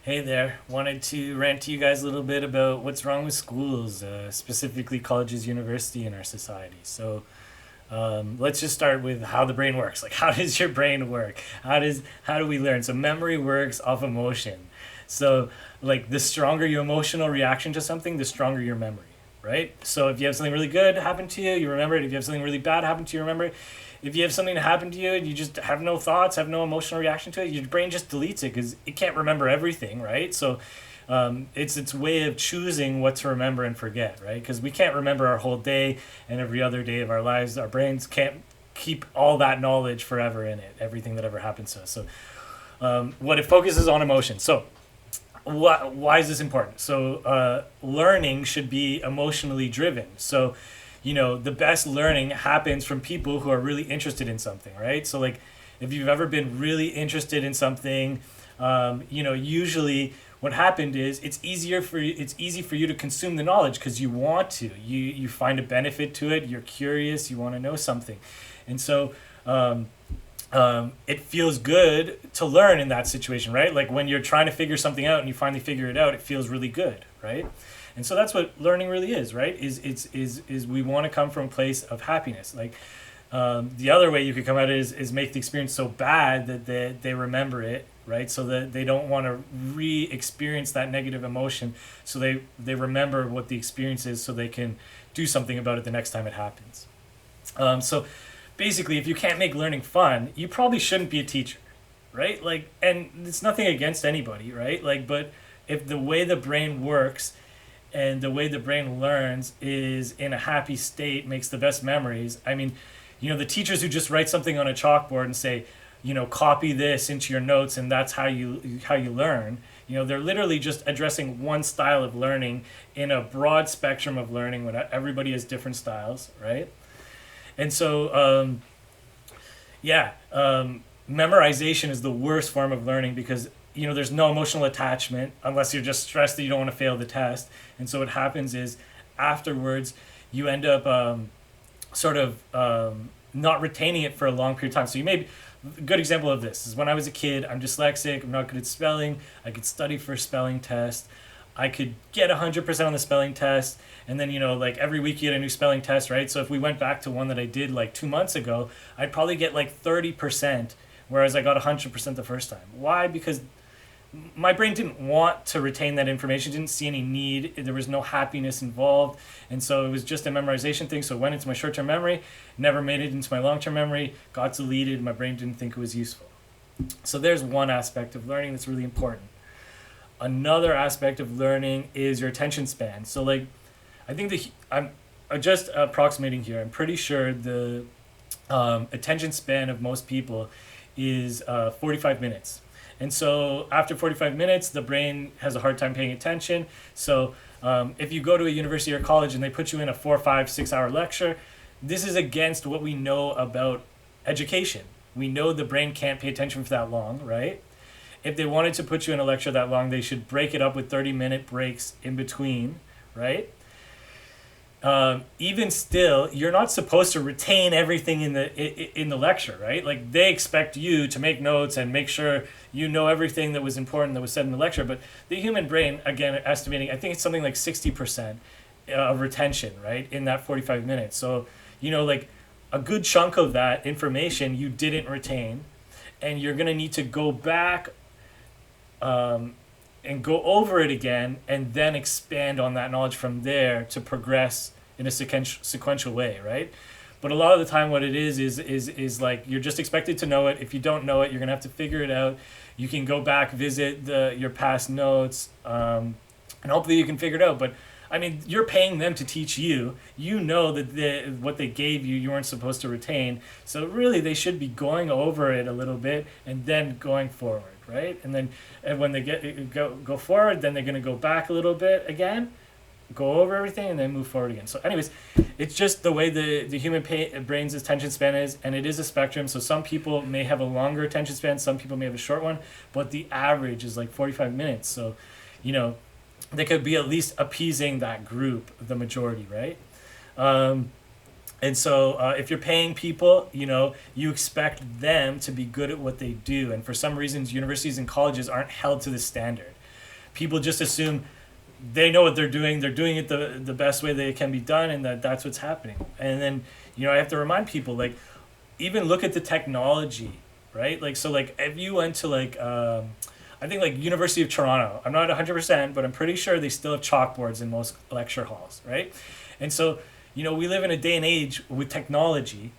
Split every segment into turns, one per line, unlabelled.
Hey there. Wanted to rant to you guys a little bit about what's wrong with schools, specifically colleges, university in our society. Let's just start with how the brain works. Like, how does your brain work? How do we learn? So memory works off emotion. So like the stronger your emotional reaction to something, the stronger your memory, right? So if you have something really good happen to you, you remember it. If you have something really bad happen to you, remember it. If you have something happen to you and you just have no thoughts, have no emotional reaction to it, your brain just deletes it because it can't remember everything, right? It's its way of choosing what to remember and forget, right? Because we can't remember our whole day and every other day of our lives. Our brains can't keep all that knowledge forever in it, everything that ever happens to us. What it focuses on emotion. Why is this important? Learning should be emotionally driven. The best learning happens from people who are really interested in something, right? So, like, if you've ever been really interested in something, usually what happened is it's easy for you to consume the knowledge because you want to. You find a benefit to it. You're curious. You want to know something, and so. It feels good to learn in that situation, right? Like when you're trying to figure something out and you finally figure it out, it feels really good, right? And so that's what learning really is, right? Is we want to come from a place of happiness. The other way you could come at it is make the experience so bad that they remember it, right? So that they don't want to re-experience that negative emotion. So they remember what the experience is so they can do something about it the next time it happens. So basically, if you can't make learning fun, you probably shouldn't be a teacher, right? Like, and it's nothing against anybody, right? Like, but if the way the brain works and the way the brain learns is in a happy state, makes the best memories. I mean, the teachers who just write something on a chalkboard and say, copy this into your notes and that's how you learn. They're literally just addressing one style of learning in a broad spectrum of learning when everybody has different styles, right? And so, memorization is the worst form of learning because there's no emotional attachment unless you're just stressed that you don't want to fail the test. And so what happens is afterwards you end up not retaining it for a long period of time. So you may be, a good example of this is when I was a kid. I'm dyslexic. I'm not good at spelling. I could study for a spelling test. I could get 100% on the spelling test, and then like every week you get a new spelling test, right? So if we went back to one that I did like 2 months ago, I'd probably get like 30%, whereas I got 100% the first time. Why? Because my brain didn't want to retain that information, didn't see any need, there was no happiness involved, and so it was just a memorization thing. So it went into my short-term memory, never made it into my long-term memory, got deleted. My brain didn't think it was useful. So there's one aspect of learning that's really important. Another aspect of learning is your attention span. So like, I think I'm just approximating here. I'm pretty sure the attention span of most people is 45 minutes. And so after 45 minutes, the brain has a hard time paying attention. So if you go to a university or college and they put you in a 4, 5, 6 hour lecture, this is against what we know about education. We know the brain can't pay attention for that long, right? If they wanted to put you in a lecture that long, they should break it up with 30-minute breaks in between, right? Even still, you're not supposed to retain everything in the lecture, right? Like they expect you to make notes and make sure you know everything that was important that was said in the lecture. But the human brain, again, estimating, I think it's something like 60% of retention, right, in that 45 minutes. So, like a good chunk of that information you didn't retain, and you're gonna need to go back and go over it again and then expand on that knowledge from there to progress in a sequential way, right? But a lot of the time what it is like you're just expected to know it. If you don't know it, you're going to have to figure it out. You can go back, visit your past notes, and hopefully you can figure it out. But I mean, you're paying them to teach you. You know that what they gave you weren't supposed to retain. So really, they should be going over it a little bit and then going forward, right? And when they go forward, then they're going to go back a little bit again, go over everything, and then move forward again. So anyways, it's just the way the human brain's attention span is, and it is a spectrum. So some people may have a longer attention span, some people may have a short one, but the average is like 45 minutes. So, they could be at least appeasing that group, the majority, right? And so if you're paying people, you expect them to be good at what they do. And for some reasons, universities and colleges aren't held to the standard. people just assume they know what they're doing it the best way that it can be done, and that's what's happening. And then, I have to remind people, like, even look at the technology, right? Like, so, like, if you went to, like, I think, like, University of Toronto, I'm not 100%, but I'm pretty sure they still have chalkboards in most lecture halls, right? And so, we live in a day and age with technology,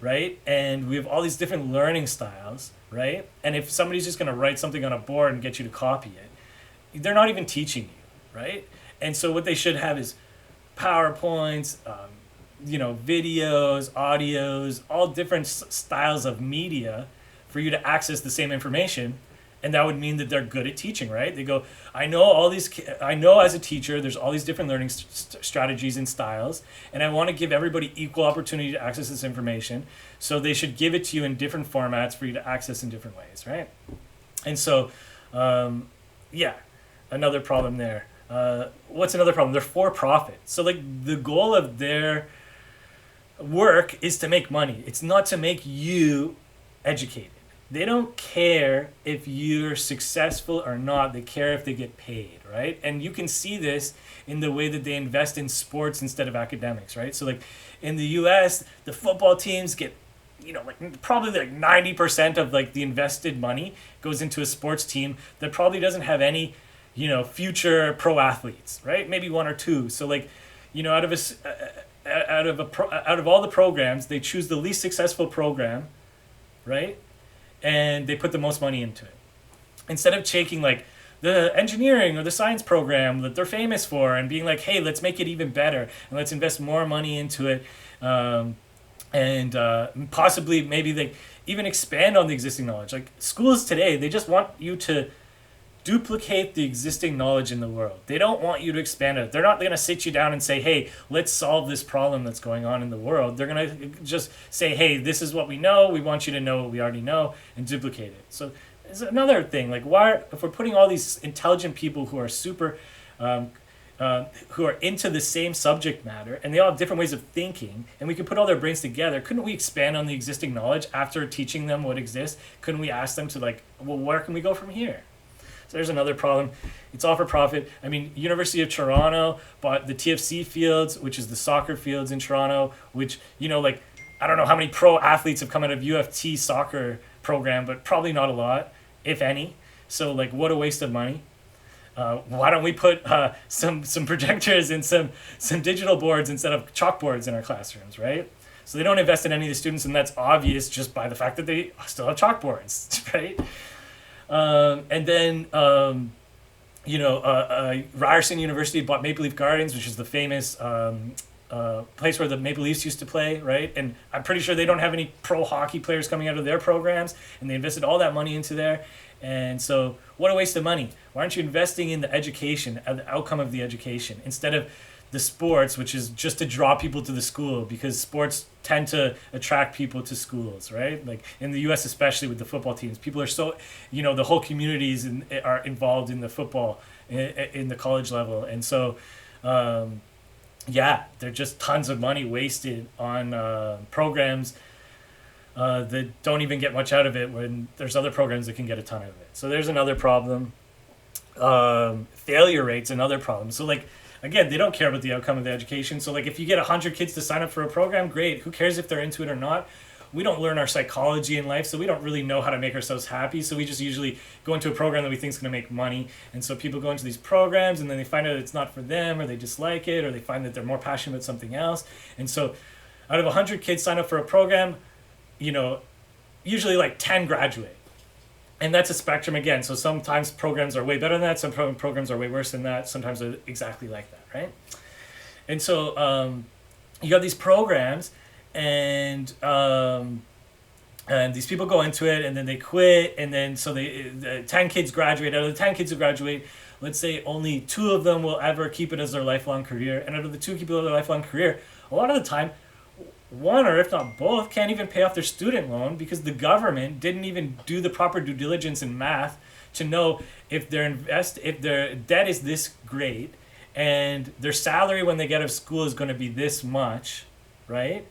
right? And we have all these different learning styles, right? And if somebody's just going to write something on a board and get you to copy it, they're not even teaching you, right? And so what they should have is PowerPoints, videos, audios, all different styles of media for you to access the same information. And that would mean that they're good at teaching, right? They go, I know as a teacher, there's all these different learning strategies and styles, and I want to give everybody equal opportunity to access this information. So they should give it to you in different formats for you to access in different ways, right? And so, another problem there. What's another problem? They're for profit. So, like, the goal of their work is to make money. It's not to make you educated. They don't care if you're successful or not. They care if they get paid, right? And you can see this in the way that they invest in sports instead of academics, right? So, like, in the US, the football teams get, probably like 90% of, like, the invested money goes into a sports team that probably doesn't have any, future pro athletes, right? Maybe one or two. So, like, out of all the programs, they choose the least successful program, right? And they put the most money into it. Instead of taking, like, the engineering or the science program that they're famous for and being like, hey, let's make it even better and let's invest more money into it, and possibly maybe they even expand on the existing knowledge. Like, schools today, they just want you to duplicate the existing knowledge in the world. They don't want you to expand it. They're not going to sit you down and say, hey, let's solve this problem that's going on in the world. They're going to just say, hey, this is what we know. We want you to know what we already know, and duplicate it. So there's another thing. Like, if we're putting all these intelligent people who are super, who are into the same subject matter, and they all have different ways of thinking, and we can put all their brains together, couldn't we expand on the existing knowledge after teaching them what exists? Couldn't we ask them to, like, well, where can we go from here? So there's another problem. It's all for profit. I mean, University of Toronto bought the TFC fields, which is the soccer fields in Toronto, which, like, I don't know how many pro athletes have come out of UFT soccer program, but probably not a lot, if any. So, like, what a waste of money. Why don't we put some projectors and some digital boards instead of chalkboards in our classrooms, right? So they don't invest in any of the students, and that's obvious just by the fact that they still have chalkboards, right? And then, Ryerson University bought Maple Leaf Gardens, which is the famous place where the Maple Leafs used to play, right? And I'm pretty sure they don't have any pro hockey players coming out of their programs, and they invested all that money into there. And so, what a waste of money. Why aren't you investing in the education, the outcome of the education, instead of the sports, which is just to draw people to the school, because sports tend to attract people to schools, right? Like in the US, especially with the football teams, people are so, the whole communities are involved in the football in the college level. And so, they're just tons of money wasted on programs that don't even get much out of it when there's other programs that can get a ton of it. So there's another problem. Failure rate's another problem. So, like, again, they don't care about the outcome of the education. So, like, if you get 100 kids to sign up for a program, great. Who cares if they're into it or not? We don't learn our psychology in life, so we don't really know how to make ourselves happy. So we just usually go into a program that we think is going to make money. And so people go into these programs, and then they find out it's not for them, or they dislike it, or they find that they're more passionate about something else. And so out of 100 kids sign up for a program, usually like 10 graduate. And that's a spectrum again. So sometimes programs are way better than that. Some programs are way worse than that. Sometimes they're exactly like that, right? And so you got these programs, and these people go into it, and then they quit, and then so the 10 kids graduate. Out of the 10 kids who graduate, let's say only 2 of them will ever keep it as their lifelong career. And out of the 2 keep it as their lifelong career, a lot of the time, one or if not both can't even pay off their student loan because the government didn't even do the proper due diligence in math to know if their debt is this great and their salary when they get out of school is going to be this much, right?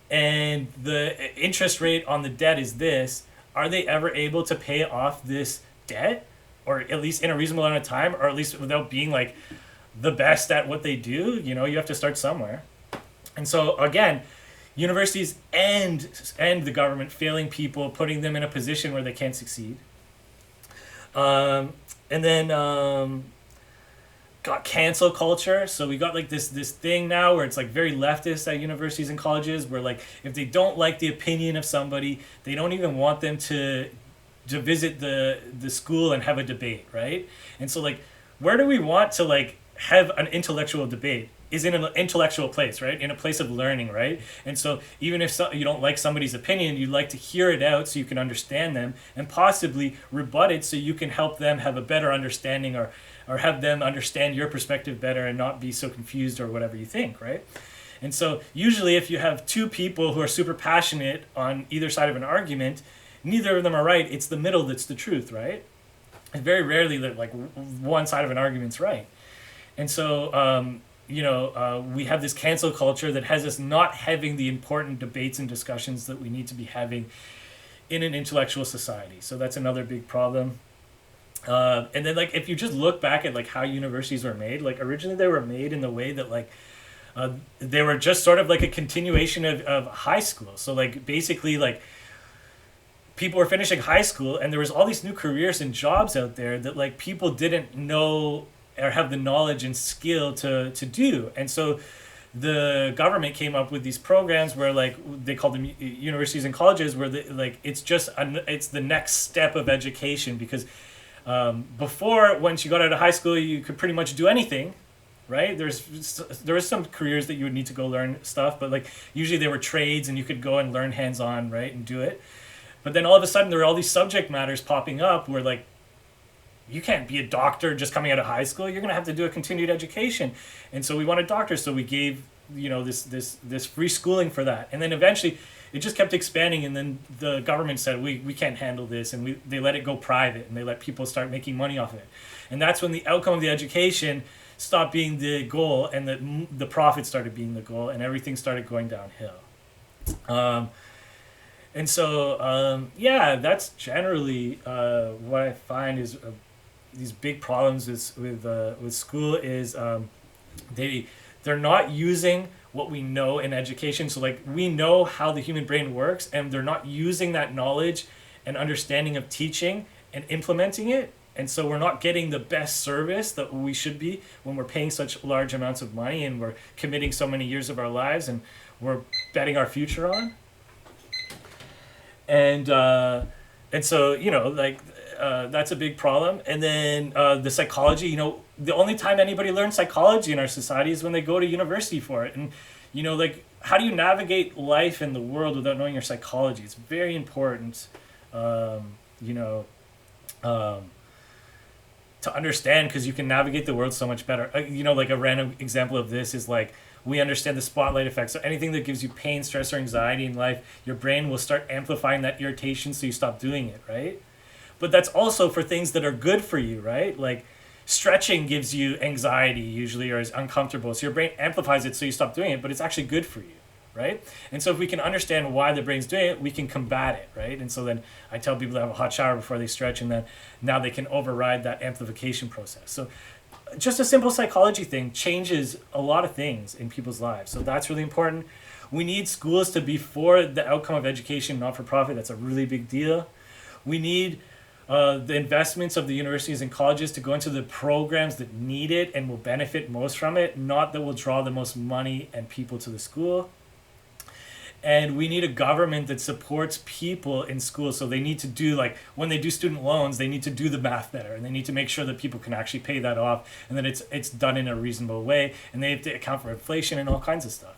And the interest rate on the debt is this. Are they ever able to pay off this debt? or at least in a reasonable amount of time, or at least without being like the best at what they do. You have to start somewhere. And so again, universities and the government failing people, putting them in a position where they can't succeed. And then got cancel culture. So we got like this thing now where it's like very leftist at universities and colleges, where like if they don't like the opinion of somebody, they don't even want them to visit the school and have a debate, right? And so like, where do we want to like have an intellectual debate? Is in an intellectual place, right? In a place of learning, right? And so even if you don't like somebody's opinion, you'd like to hear it out so you can understand them and possibly rebut it so you can help them have a better understanding, or have them understand your perspective better and not be so confused or whatever you think, right? And so usually if you have two people who are super passionate on either side of an argument, neither of them are right. It's the middle that's the truth, right? And very rarely that like one side of an argument's right. And so we have this cancel culture that has us not having the important debates and discussions that we need to be having in an intellectual society. So that's another big problem. And then like if you just look back at like how universities were made, like originally they were made in the way that like they were just sort of like a continuation of high school. So like basically like people were finishing high school and there was all these new careers and jobs out there that like people didn't know or have the knowledge and skill to do. And so the government came up with these programs where like they called them universities and colleges, where like it's the next step of education, because before, once you got out of high school, you could pretty much do anything, right? There was some careers that you would need to go learn stuff, but like usually they were trades and you could go and learn hands-on, right, and do it. But then all of a sudden there were all these subject matters popping up where like you can't be a doctor just coming out of high school. You're going to have to do a continued education. And so we wanted doctors, so we gave this free schooling for that. And then eventually it just kept expanding, and then the government said we can't handle this, and they let it go private, and they let people start making money off of it. And that's when the outcome of the education stopped being the goal, and the profit started being the goal, and everything started going downhill. And so that's generally what I find is these big problems with school is they're not using what we know in education. So like we know how the human brain works, and they're not using that knowledge and understanding of teaching and implementing it. And so we're not getting the best service that we should be when we're paying such large amounts of money and we're committing so many years of our lives and we're betting our future on. And so that's a big problem. And then the psychology, the only time anybody learns psychology in our society is when they go to university for it. And like, how do you navigate life in the world without knowing your psychology? It's very important to understand, because you can navigate the world so much better. Like a random example of this is like, we understand the spotlight effect. So anything that gives you pain, stress, or anxiety in life, your brain will start amplifying that irritation so you stop doing it, right? But that's also for things that are good for you, right? Like stretching gives you anxiety usually, or is uncomfortable. So your brain amplifies it so you stop doing it, but it's actually good for you, right? And so if we can understand why the brain's doing it, we can combat it, right? And so then I tell people to have a hot shower before they stretch, and then now they can override that amplification process. So just a simple psychology thing changes a lot of things in people's lives. So that's really important. We need schools to be for the outcome of education, not for profit. That's a really big deal. We need the investments of the universities and colleges to go into the programs that need it and will benefit most from it, not that will draw the most money and people to the school. And we need a government that supports people in school. So they need to do, like, when they do student loans, they need to do the math better, and they need to make sure that people can actually pay that off, and that it's done in a reasonable way, and they have to account for inflation and all kinds of stuff.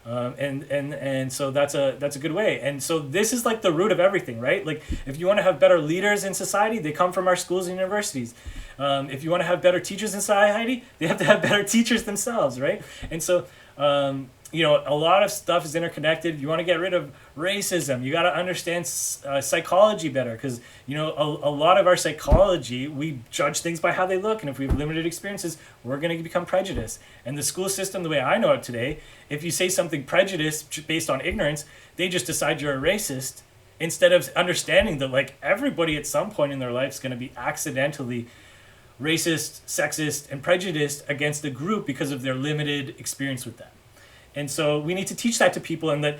And so that's a good way. And so this is like the root of everything, right? Like if you want to have better leaders in society, they come from our schools and universities. If you want to have better teachers in society, they have to have better teachers themselves, right? And so a lot of stuff is interconnected. You want to get rid of racism, you got to understand psychology better, because a lot of our psychology, we judge things by how they look, and if we have limited experiences, we're going to become prejudiced. And the school system, the way I know it today, if you say something prejudiced based on ignorance, they just decide you're a racist, instead of understanding that like everybody at some point in their life is going to be accidentally racist, sexist, and prejudiced against a group because of their limited experience with them. And so we need to teach that to people, and that,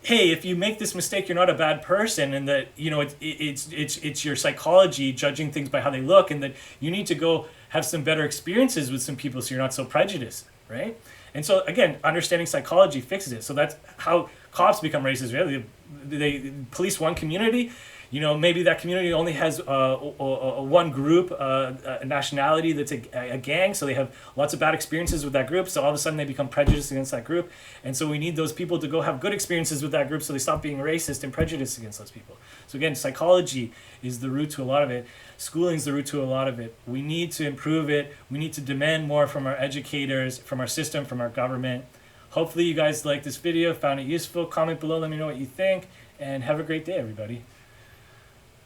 hey, if you make this mistake, you're not a bad person, and that, you know, it's your psychology judging things by how they look, and that you need to go have some better experiences with some people so you're not so prejudiced, right? And so again, understanding psychology fixes it. So that's how cops become racist. Really, they police one community. You know, maybe that community only has one group, a nationality that's a gang, so they have lots of bad experiences with that group, so all of a sudden they become prejudiced against that group. And so we need those people to go have good experiences with that group so they stop being racist and prejudiced against those people. So again, psychology is the root to a lot of it. Schooling is the root to a lot of it. We need to improve it. We need to demand more from our educators, from our system, from our government. Hopefully you guys liked this video, found it useful. Comment below, let me know what you think, and have a great day, everybody.